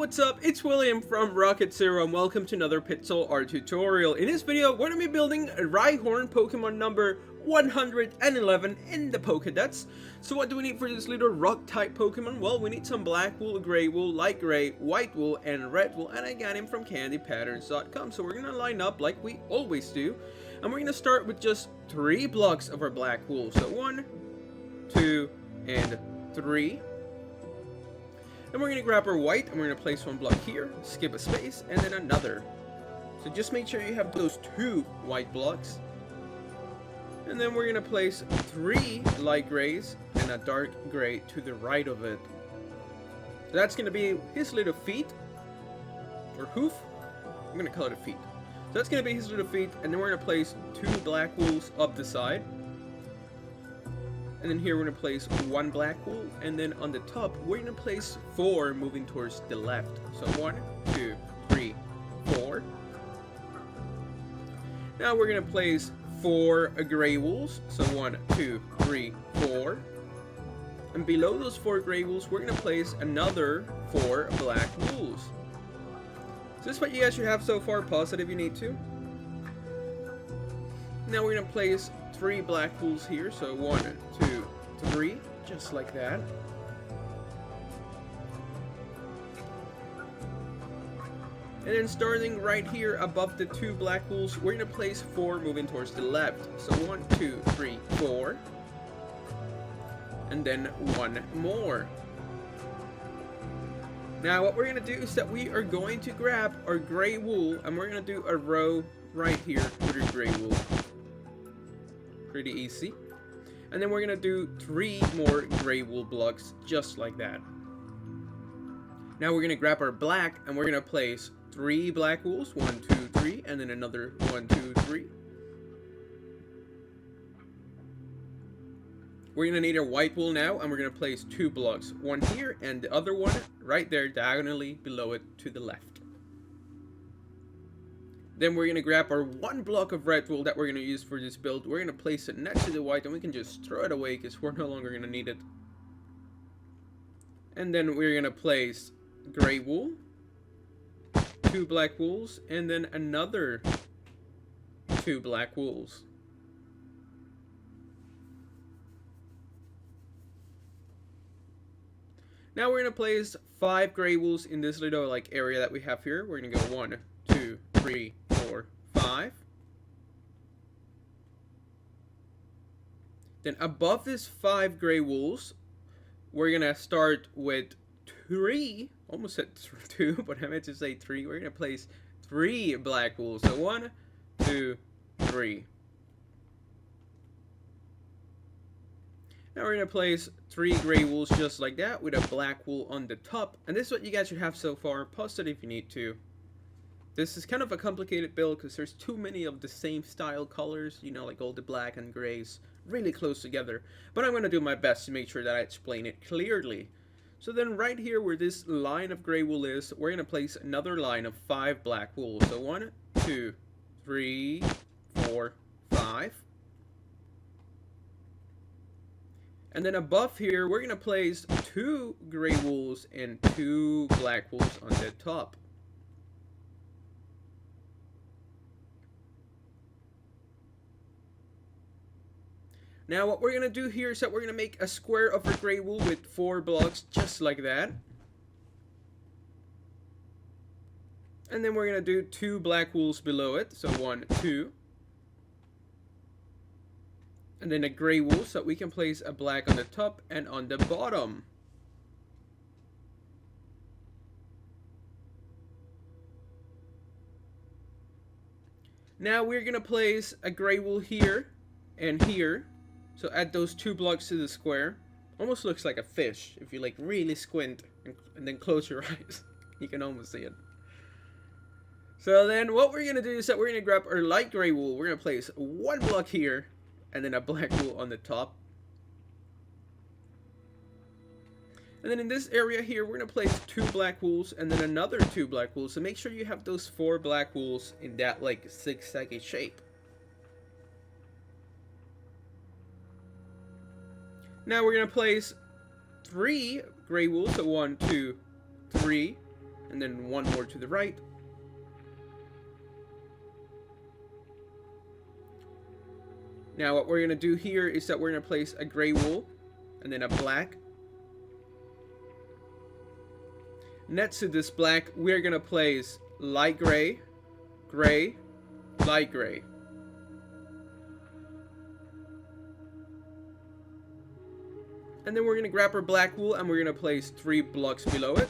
what's up? It's William from Rocket Zero and welcome to another Pixel art tutorial. In this video, we're going to be building a Rhyhorn Pokemon number 111 in the Pokédex. So what do we need for this little rock type Pokemon? Well, we need some black wool, gray wool, light gray, white wool, and red wool, and I got him from candypatterns.com. So we're going to line up like we always do, and we're going to start with just 3 blocks of our black wool. So 1, 2, and 3. And we're going to grab our white, and we're going to place 1 block here, skip a space, and then another. So just make sure you have those 2 white blocks. And then we're going to place 3 light grays and a dark gray to the right of it. So that's going to be his little feet, or hoof. I'm going to call it a feet. So that's going to be his little feet, and then we're going to place 2 black wools up the side. And then here we're going to place 1 black wool, and then on the top we're going to place 4 moving towards the left. So 1, 2, 3, 4. Now we're going to place 4 gray wools. So 1, 2, 3, 4. And below those 4 gray wools we're going to place another 4 black wools. So this is what you guys should have so far. Pause it if you need to. Now we're going to place 3 black wools here, so 1, 2, 3, just like that. And then starting right here above the 2 black wools, we're going to place 4 moving towards the left. So 1, 2, 3, 4. And then 1 more. Now what we're going to do is that we are going to grab our gray wool, and we're going to do a row right here with our gray wool. Pretty easy. And then we're gonna do 3 more gray wool blocks just like that. Now we're gonna grab our black, and we're gonna place 3 black wools, 1, 2, 3, and then another 1, 2, 3. We're gonna need a white wool now, and we're gonna place 2 blocks, 1 here and the other one right there diagonally below it to the left. Then we're going to grab our 1 block of red wool that we're going to use for this build. We're going to place it next to the white, and we can just throw it away because we're no longer going to need it. And then we're going to place gray wool, 2 black wools, and then another 2 black wools. Now we're going to place 5 gray wools in this little area that we have here. We're going to go 1, 2, 3, 4, 5. Then above this 5 gray wools, we're gonna start with 3. Almost said 2, but I meant to say 3. We're gonna place 3 black wools. So 1, 2, 3. Now we're gonna place 3 gray wools just like that with a black wool on the top. And this is what you guys should have so far. Pause it if you need to. This is kind of a complicated build because there's too many of the same style colors, you know, like all the black and grays really close together. But I'm going to do my best to make sure that I explain it clearly. So then right here where this line of gray wool is, we're going to place another line of 5 black wool. So 1, 2, 3, 4, 5. And then above here, we're going to place 2 gray wools and 2 black wools on the top. Now what we're going to do here is that we're going to make a square of our gray wool with 4 blocks just like that. And then we're going to do 2 black wools below it. So 1, 2. And then a gray wool so that we can place a black on the top and on the bottom. Now we're going to place a gray wool here and here. So add those 2 blocks to the square. Almost looks like a fish. If you really squint and then close your eyes, you can almost see it. So then what we're going to do is that we're going to grab our light gray wool. We're going to place 1 block here and then a black wool on the top. And then in this area here, we're going to place 2 black wools and then another 2 black wools. So make sure you have those 4 black wools in that zigzaggy shape. Now we're going to place 3 gray wool, so 1, 2, 3, and then one more to the right. Now what we're going to do here is that we're going to place a gray wool and then a black. Next to this black, we're going to place light gray, gray, light gray. And then we're going to grab our black wool and we're going to place 3 blocks below it.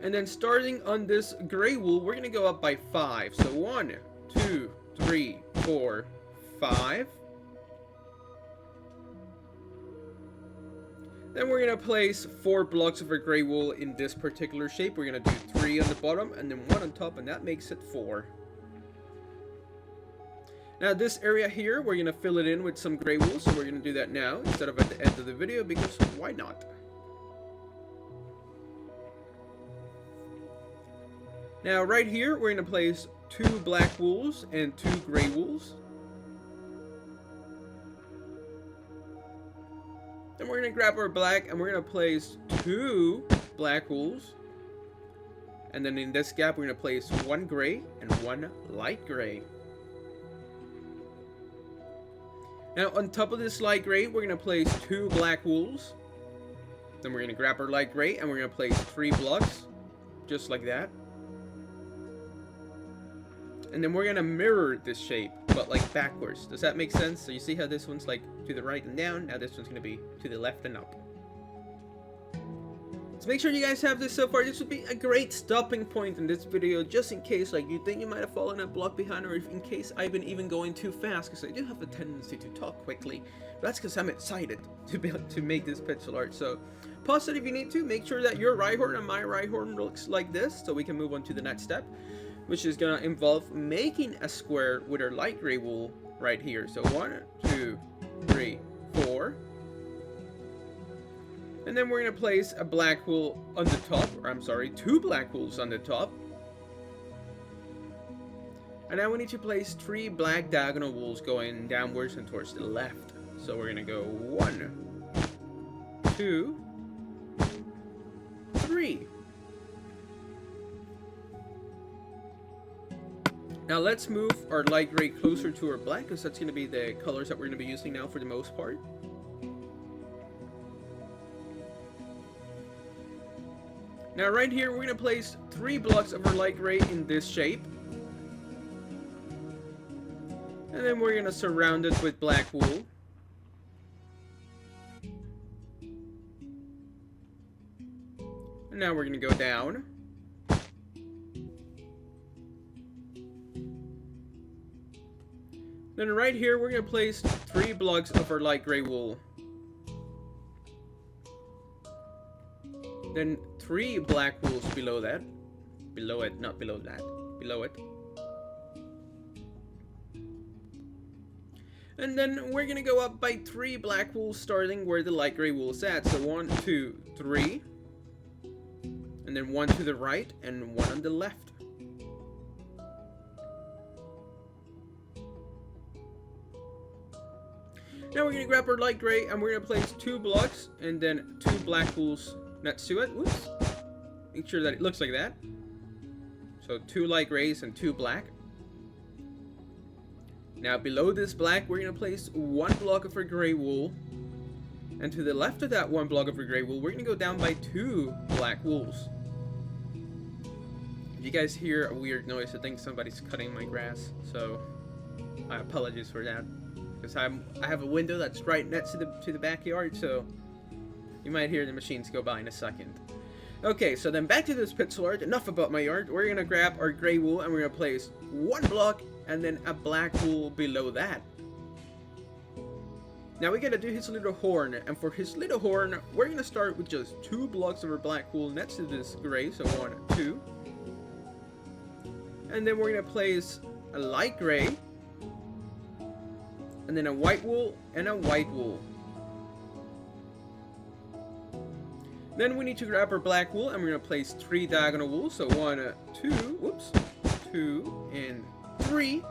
And then starting on this gray wool, we're going to go up by 5. So 1, 2, 3, 4, 5. Then we're going to place 4 blocks of our gray wool in this particular shape. We're going to do 3 on the bottom and then 1 on top, and that makes it 4. Now this area here, we're going to fill it in with some gray wool, so we're going to do that now instead of at the end of the video, because why not? Now right here, we're going to place 2 black wools and 2 gray wools. Then we're going to grab our black and we're going to place 2 black wools. And then in this gap, we're going to place 1 gray and 1 light gray. Now on top of this light gray, we're going to place 2 black wools. Then we're going to grab our light gray and we're going to place 3 blocks, just like that. And then we're going to mirror this shape, but like backwards. Does that make sense? So you see how this one's like to the right and down? Now this one's going to be to the left and up. So make sure you guys have this so far. This would be a great stopping point in this video, just in case like you think you might have fallen a block behind, or if in case I've been even going too fast, because I do have a tendency to talk quickly. But that's because I'm excited to make this pixel art. So pause it if you need to. Make sure that your Rhyhorn and my Rhyhorn looks like this, so we can move on to the next step, which is going to involve making a square with our light gray wool right here. So 1, 2, 3, 4. And then we're going to place a black wool on the top, or I'm sorry, 2 black wools on the top. And now we need to place 3 black diagonal wools going downwards and towards the left. So we're going to go 1, 2, 3. Now let's move our light gray closer to our black, because that's going to be the colors that we're going to be using now for the most part. Now right here, we're going to place 3 blocks of our light gray in this shape. And then we're going to surround it with black wool. And now we're going to go down. Then right here, we're going to place 3 blocks of our light gray wool. Then 3 black wools below that. Below it, not below that. Below it. And then we're going to go up by 3 black wools starting where the light gray wool is at. So 1, 2, 3. And then 1 to the right and 1 on the left. Now we're going to grab our light gray and we're going to place 2 blocks and then 2 black wools next to it. Whoops. Make sure that it looks like that. So 2 light grays and 2 black. Now below this black, we're going to place 1 block of our gray wool. And to the left of that 1 block of our gray wool, we're going to go down by 2 black wools. If you guys hear a weird noise, I think somebody's cutting my grass. So I apologize for that. Because I have a window that's right next to the backyard, so you might hear the machines go by in a second. Okay, so then back to this pixel art. Enough about my art. We're going to grab our gray wool and we're going to place 1 block and then a black wool below that. Now we got to do his little horn, and for his little horn, we're going to start with just 2 blocks of our black wool next to this gray, so 1, 2. And then we're going to place a light gray, and then a white wool and a white wool. Then we need to grab our black wool and we're going to place 3 diagonal wools. So 1, 2, whoops, 2, and 3.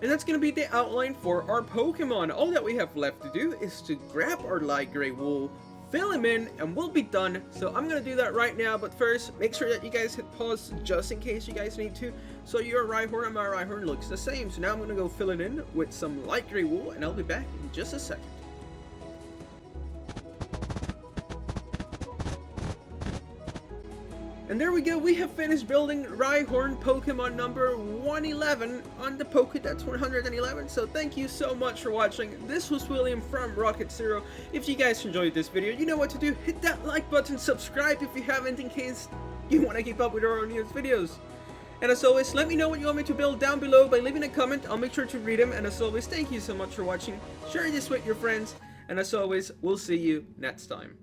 And that's going to be the outline for our Pokemon. All that we have left to do is to grab our light gray wool, fill him in, and we'll be done. So I'm gonna do that right now, but first, make sure that you guys hit pause just in case you guys need to. So your Rhyhorn and my Rhyhorn looks the same. So now I'm gonna go fill it in with some light gray wool, and I'll be back in just a second. And there we go, we have finished building Rhyhorn Pokemon number 111 on the Pokédex 111. So thank you so much for watching. This was William from Rocket Zero. If you guys enjoyed this video, you know what to do. Hit that like button, subscribe if you haven't, in case you want to keep up with our newest videos. And as always, let me know what you want me to build down below by leaving a comment. I'll make sure to read them. And as always, thank you so much for watching. Share this with your friends. And as always, we'll see you next time.